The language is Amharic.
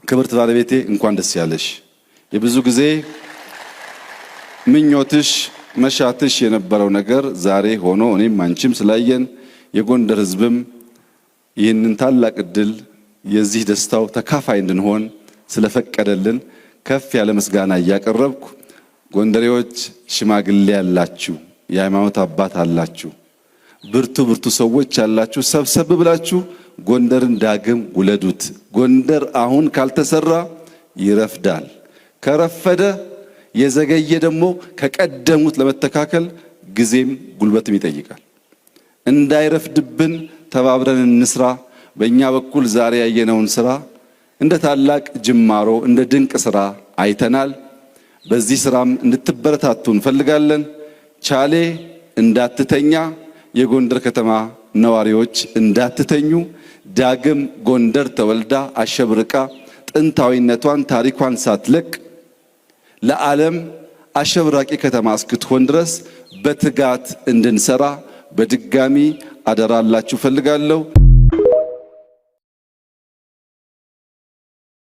ክብርት ባለቤቴ እንኳን ደስ ያለሽ። የብዙ ጊዜ ምኞትሽ መሻትሽ የነበረው ነገር ዛሬ ሆኖ እኔም አንቺም ስላየን የጎንደር ሕዝብም ይህንን ታላቅ እድል የዚህ ደስታው ተካፋይ እንድንሆን ስለፈቀደልን ከፍ ያለ ምስጋና እያቀረብኩ ጎንደሬዎች ሽማግሌ ያላችሁ፣ የሃይማኖት አባት አላችሁ፣ ብርቱ ሰዎች ያላችሁ ሰብሰብ ብላችሁ ጎንደርን ዳግም ውለዱት። ጎንደር አሁን ካልተሰራ ይረፍዳል። ከረፈደ የዘገየ ደግሞ ከቀደሙት ለመተካከል ጊዜም ጉልበትም ይጠይቃል። እንዳይረፍድብን ተባብረን እንስራ። በእኛ በኩል ዛሬ ያየነውን ስራ እንደ ታላቅ ጅማሮ እንደ ድንቅ ስራ አይተናል። በዚህ ስራም እንድትበረታቱ እንፈልጋለን። ቻሌ እንዳትተኛ፣ የጎንደር ከተማ ነዋሪዎች እንዳትተኙ። ዳግም ጎንደር ተወልዳ አሸብርቃ ጥንታዊነቷን ታሪኳን ሳትለቅ ለዓለም አሸብራቂ ከተማ እስክትሆን ድረስ በትጋት እንድንሰራ በድጋሚ አደራላችሁ ፈልጋለሁ።